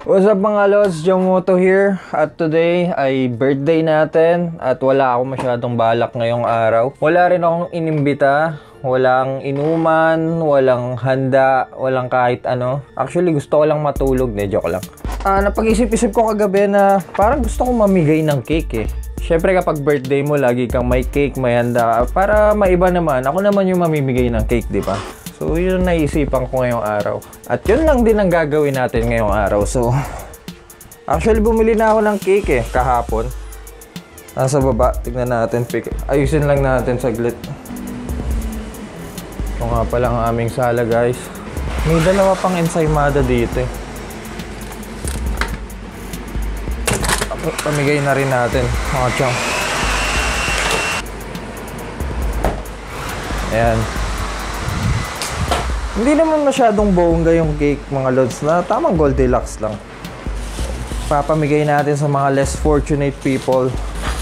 What's up mga lods, Jamoto here. At today ay birthday natin at wala ako masyadong balak ngayong araw. Wala rin akong inimbita, walang inuman, walang handa, walang kahit ano. Actually gusto ko lang matulog, joke lang. Napag-isip-isip ko kagabi na parang gusto kong mamigay ng cake eh. Syempre kapag birthday mo, lagi kang may cake, may handa. Para maiba naman, ako naman yung mamimigay ng cake, di ba? So yun naisipan ko ngayong araw. At yun lang din ang gagawin natin ngayong araw. So actually bumili na ako ng cake eh, kahapon. Nasa baba, tignan natin. Ayusin lang natin saglit. Ito nga pala ang aming sala guys. May dalawa pang ensaymada dito eh. Pamigay na rin natin mga chong. Ayan. Hindi naman masyadong bongga yung cake mga lods, na tamang Goldilocks lang. Papamigay natin sa mga less fortunate people.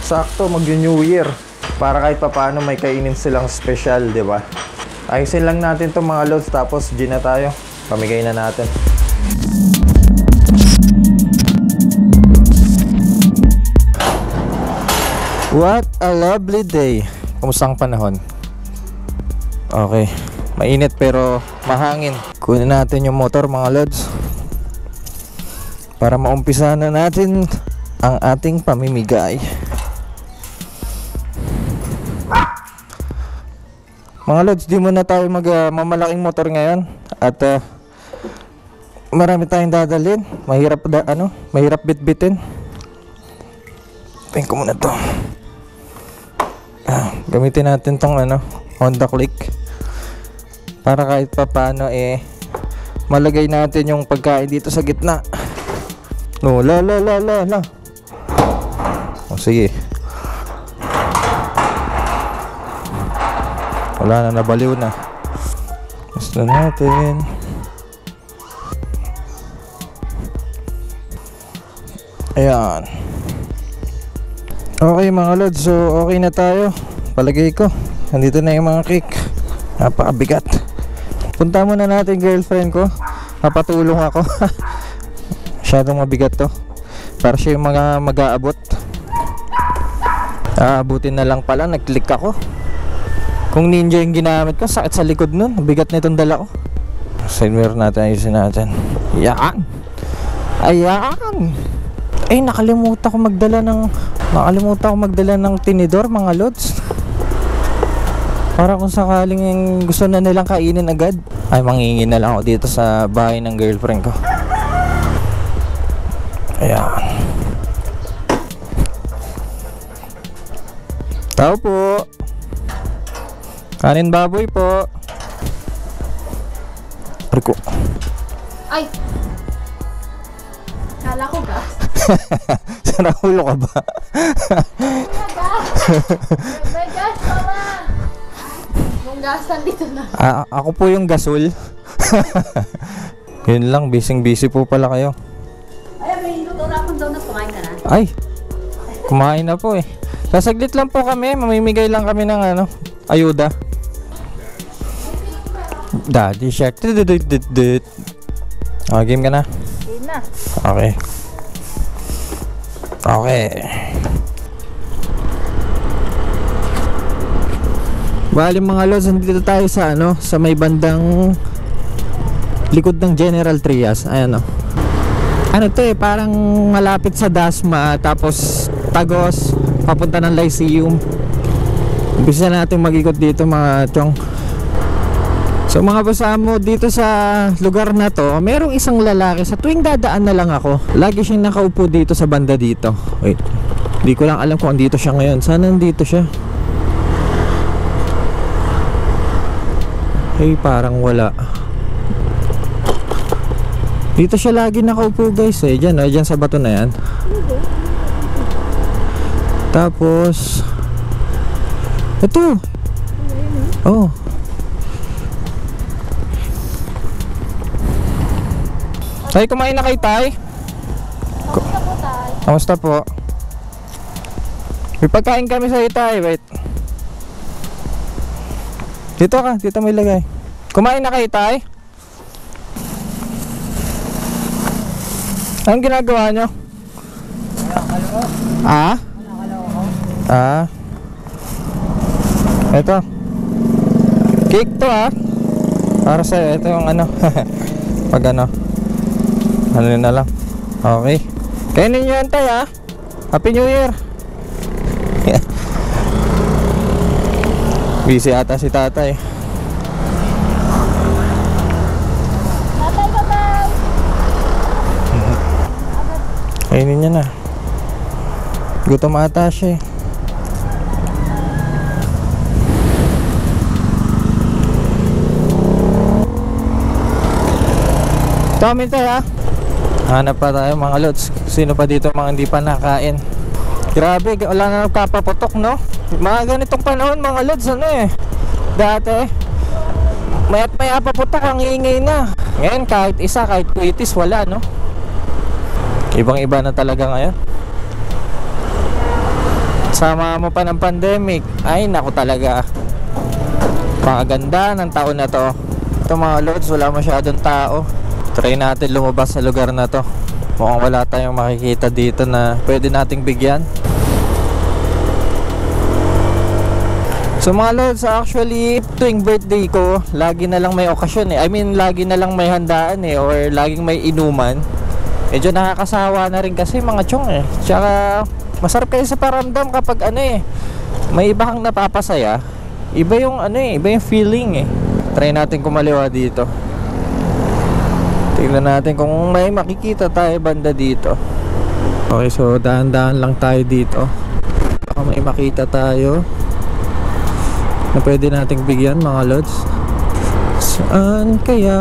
Sakto mag-New Year para kahit papaano may kainin silang special, di ba? Ayusin lang natin to mga lods, tapos G na tayo. Pamigay na natin. What a lovely day. Kumusta ang panahon? Okay. Mainit pero mahangin. Kunin natin yung motor mga lods para maumpisa na natin ang ating pamimigay. Mga lods, di muna tayo mamalaking motor ngayon. At marami tayong dadalhin. Mahirap bitbitin. Tingnan ko muna to. Gamitin natin tong Honda Click. Para kahit pa paano malagay natin yung pagkain dito sa gitna. No, la. O sige. Wala na, nabaliw na. Basta natin. Ayan. Okay mga lods, so okay na tayo. Palagay ko, nandito na yung mga cake. Napakabigat. Punta muna natin girlfriend ko. Papatulong ako. Masyadong mabigat to. Para siya yung mga mag-aabot. Aabutin na lang pala. Nag-click ako. Kung ninja yung ginamit ko, sakit sa likod nun. Bigat na itong dala ko. Side mirror natin, ayusin natin. Yan. Ayan. Nakalimutan ko magdala ng tinidor mga lods. Para kung sakaling gusto na nilang kainin agad, ay mangingin na lang ako dito sa bahay ng girlfriend ko. Ayan. Tao po. Kanin baboy po. Riko. Ay! Kala ko gas. Sana ulo ka ba? May gas pa ba? Yung gasan dito na. Ako po yung gasol. Yun lang, busy po pala kayo. Ay, may luto na akong donut. Kumain ka na? Ay, kumain na po eh. Sasaglit lang po kami, mamimigay lang kami ng ayuda. Daddy Shark. Game ka na? Game na. Okay. Bali mga lods, nandito tayo sa sa may bandang likod ng General Trias. Ayan parang malapit sa Dasma, tapos Tagos, papunta ng Lyceum. Umpisa natin mag-ikot dito mga chong. So mga basamo, dito sa lugar na to, merong isang lalaki. Sa tuwing dadaan na lang ako, lagi siyang nakaupo dito sa banda dito. Wait, di ko lang alam kung andito siya ngayon. Sana nandito siya. Parang wala. Dito siya lagi nakaupo guys dyan sa bato na yan. Tapos ito. Oh. Tay, kumain na kayo, Tay? Kamusta po, Tay? Kamusta po? May pagkain kami sa Tay, wait. Dito mo ilagay. Kumain na kayo, Tay? Anong ginagawa nyo? Ah? Ah? Ito. Cake to ah. Para sa'yo. Ito yung ano. Pag ano. Ano na lang. Okay. Kainin nyo yan tay ah. Happy New Year. Busy ata si tatay. Tatay, bye-bye! Kainin niya na. Gutom ata siya eh. Comment tayo ha. Hanap pa tayo mga lods. Sino pa dito mga hindi pa nakain. Grabe, wala na nagpapaputok no. Mga ganitong panahon mga lods ano eh. Dati mayat maya paputok ang ingay na. Ngayon kahit isa, kahit kuitis wala no. Ibang iba na talaga ngayon. Sama mo pa ng pandemic. Ay naku talaga. Pakaganda ng taon na to. Ito mga lods, wala masyadong tao. Try natin lumabas sa lugar na to. Mukhang wala tayong makikita dito na pwede nating bigyan. So mga lods, actually tuwing birthday ko, lagi na lang may okasyon eh. I mean, lagi na lang may handaan eh, or laging may inuman. Medyo nakakasawa na rin kasi mga chong eh. Tsaka masarap kayo sa paramdam kapag ano eh, may iba kang napapasaya. Iba yung ano eh, iba yung feeling eh. Try natin kumaliwa dito. Tingnan natin kung may makikita tayo banda dito. Okay, so dahan-dahan lang tayo dito. Baka may makita tayo na pwede nating bigyan mga lods. Saan kaya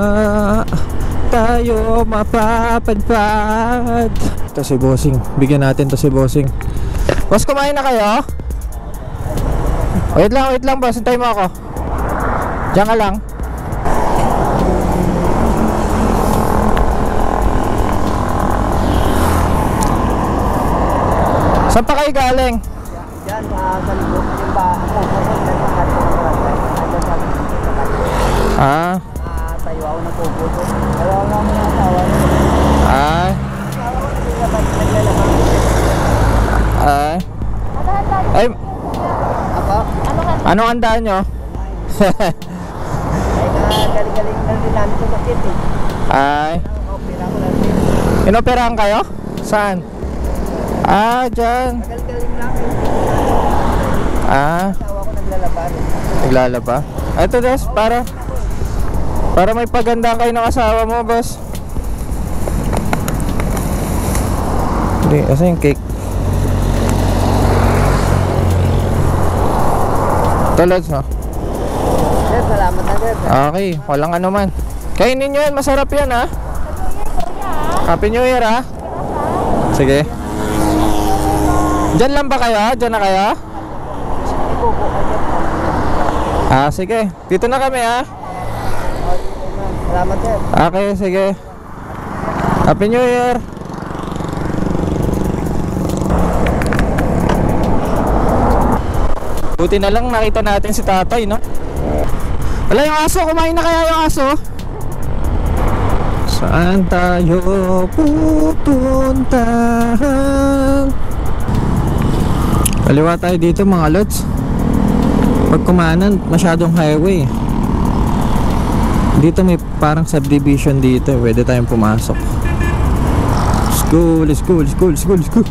tayo mapapadpad? Ito si Bossing. Bigyan natin to si Bossing. Boss, kumain na kayo? Wait lang boss. Hintay mo ako. Diyan ka lang. Saan pa kayo galing? Diyan, sa likod, yung ba, Ah, tayo ako ng puputo. Ayaw nga mo ng asawa. ah, ah. Ay, Ako? anong handaan nyo? Ay, galing-galing na rin namin sa sakit eh. Ay, Opera ko lang din. inoperahan kayo? Saan? Ah, dyan. Galing-galing lang eh. Ah, Asawa ko naglalaban. naglalaba. Ito des, para may paganda kayo ng asawa mo, boss. Hindi, asa yung cake? Ito, Lods, no? Sir, salamat na sir. Okay, walang ano man. Kainin nyo yan, masarap yan, ha? Happy New Year, ha? Sige. Diyan lang ba kayo? Diyan na kayo? Ah, sige. Dito na kami, ha? Salamat sir. Okay, sige. Happy New Year. Buti na lang nakita natin si tatay, no? Wala yung aso, kumain na kaya yung aso? Saan tayo pupuntahan? Kaliwa tayo dito mga lods. Pag kumanan, masyadong highway. Dito may parang subdivision dito. Pwede tayong pumasok. Let's go, let's go, let's go, let's go, let's go.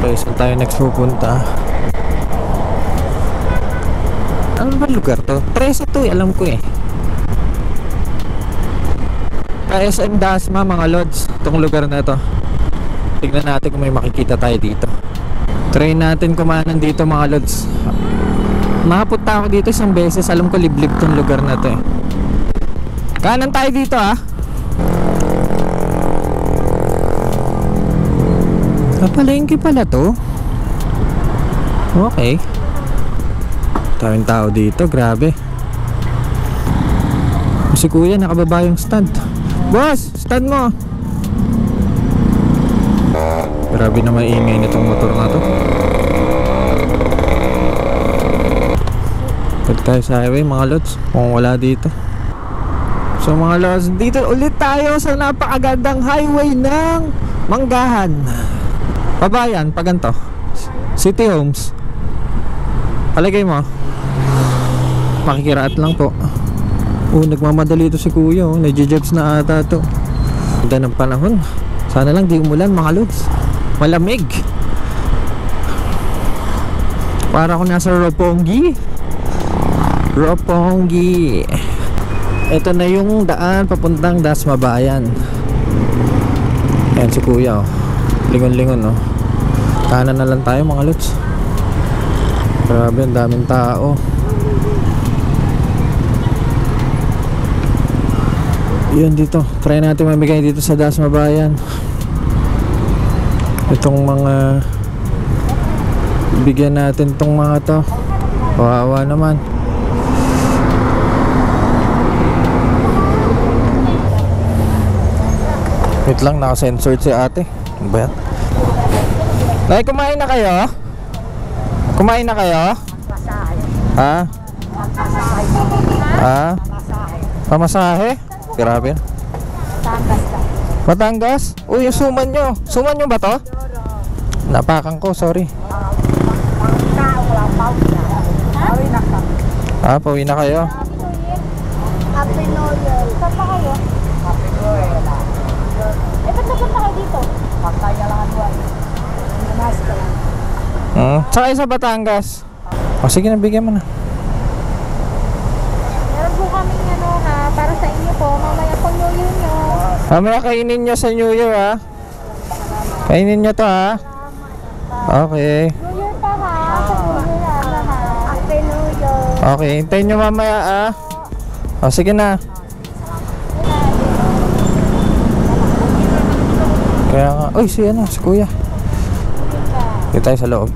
Okay, saan tayo next pupunta? Ano ba lugar to? Presa to eh, alam ko eh. SM Dasma mga lods. Itong lugar na to. Tignan natin kung may makikita tayo dito. Try natin kumanan dito mga lods. Makapunta ako dito isang beses. Alam ko liblib tong lugar na to eh. Kanan tayo dito ah. Kapalengke pala to. Okay. Daming tao dito, grabe. Si kuya nakababa yung stand. Boss, stand mo. Grabe na maingay nitong motor na to. Pwede tayo sa highway mga lods. Kung wala dito. So mga lods, dito ulit tayo sa napakagandang highway ng Manggahan. Pabayan, pa ganito. City Homes. Palagay mo. Makikiraat lang po. Nagmamadali ito si kuya. Nagja-jogs na ata ito. Ganda ng panahon. Sana lang di umulan mga lods. Malamig. Para ako nasa Roppongi. Roppongi. Ito na yung daan papuntang Dasmabayan. Ayan si kuya oh. Lingon-lingon oh. Kanan na lang tayo mga lods. Grabe, ang daming tao. Yun dito. Try natin mamigay dito sa Dasmabayan. Itong mga bigyan natin tong mga to. Kawawa naman. Wait lang, naka-censored si ate. Ano ba yan? Nay, kumain na kayo? Kumain na kayo? Ha? Ha? Pamasahe? Grabe. Batangas? Uy, yung suman nyo. Suman nyo ba to? Napakan ko, sorry. Ah, pauwi na kayo? Happy New Year. Saan pa kayo? Happy New Year. Eh, ba't napunta kayo dito? Pagkaya lang ang buwan. Saka sa Batangas. O sige, nabigyan mo na. Meron po kaming ano ha, para sa inyo po. Mamaya po New Year nyo. Mamaya kainin nyo sa New Year ha. Kainin nyo to ha. Okay. New Year pa ha. Sa New Year ha. Happy New Year. Okay, hintayin nyo mamaya ha. O sige na. Kaya nga, uy si ano, si kuya. Dito tayo sa loob.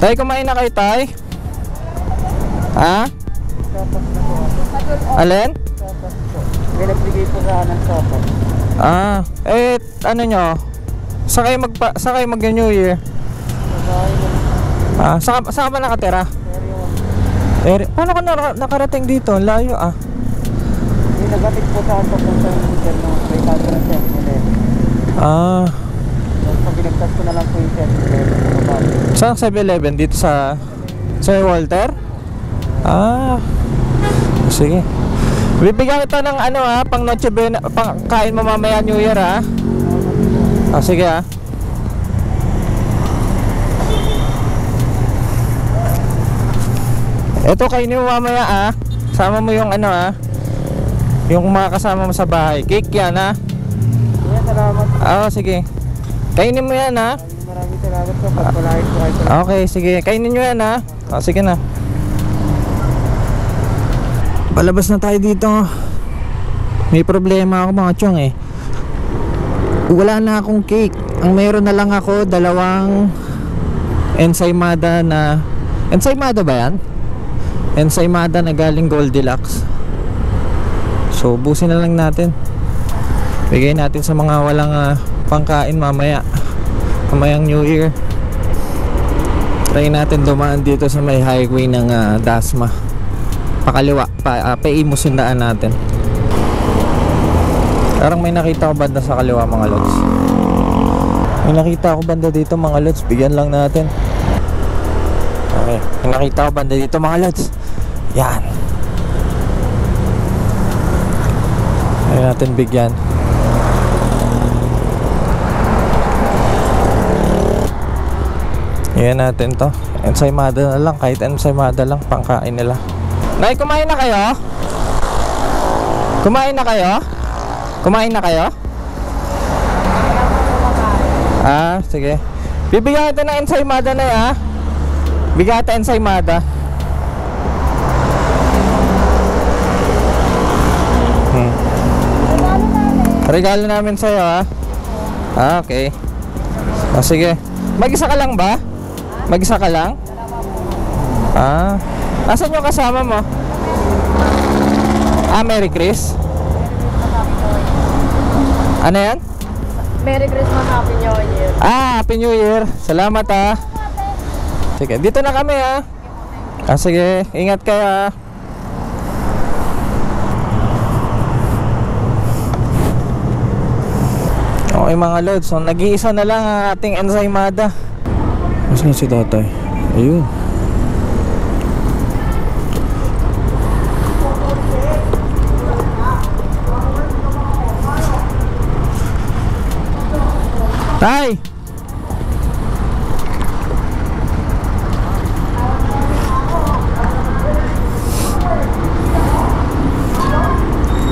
Tay, kumain na kayo tay? Ha? Alin? May nagbigay po sa ng sopas. Ano nyo? Sa kayo mag New Year? Saan ka ba nakatira? Paano ka nakarating dito? Layo ah. May nagatid po sa ato kung saan yung sir ng may kaso ng 7-Eleven. So pinagtas ko na lang po yung 7-Eleven. Saan 7-Eleven? Dito sa Walter? Sige. Bibigyan kita ng ano ha, pang Noche Buena, pang kain mo mamaya New Year ha. Sige ha. Ito kainin mo mamaya ha. Sama mo yung ano ha, yung mga kasama mo sa bahay. Cake yan ha. Kuya, salamat. Sige. Kainin mo yan ha. Maraming salamat po. Pagpalain po kayo. Okay, sige. Kainin nyo yan ha. Sige na. Palabas na tayo dito. May problema ako mga chong eh. Wala na akong cake. Ang meron na lang ako, 2 ensaymada na... Ensaymada ba yan? Ensaymada na galing Goldilocks. So, busin na lang natin. Bigay natin sa mga walang pangkain mamaya. Mamayang New Year. Try natin dumaan dito sa may highway ng Dasma. Pakaliwa, paimusin daan natin. Parang may nakita ko banda sa kaliwa mga lods. May nakita ko banda dito mga lods. Bigyan lang natin. Okay, may nakita ko banda dito mga lods. Yan. Ayun natin bigyan. Yan natin to. Ensaymada na lang. Kahit ensaymada lang, pangkain nila. Nay, kumain na kayo? Kumain na kayo? Kumain na kayo? Sige. Bibigyan natin ng ensaymada na ya. Bigyan natin ensaymada. Regalo namin sa'yo ha. Okay. Sige. Mag-isa ka lang ba? Mag-isa ka lang? Asan yung kasama mo? Merry Chris? Ano yan? Merry Christmas, Happy New Year. Happy New Year. Salamat ha. Sige, dito na kami ha. Sige, ingat kayo ah. Okay mga lods, so nag-iisa na lang ang ating ensaymada. Nasaan si tatay? Ayun. Tay!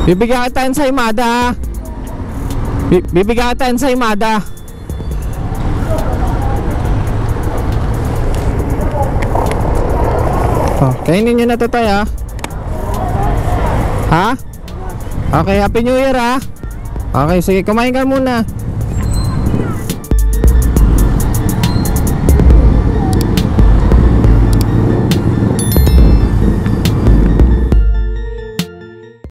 Bibigyan kita ensaymada. Bibigyan kita ensaymada. Oh, kainin nyo na to tayo ha. Ha? Okay, Happy New Year ha. Okay, sige, kumain ka muna.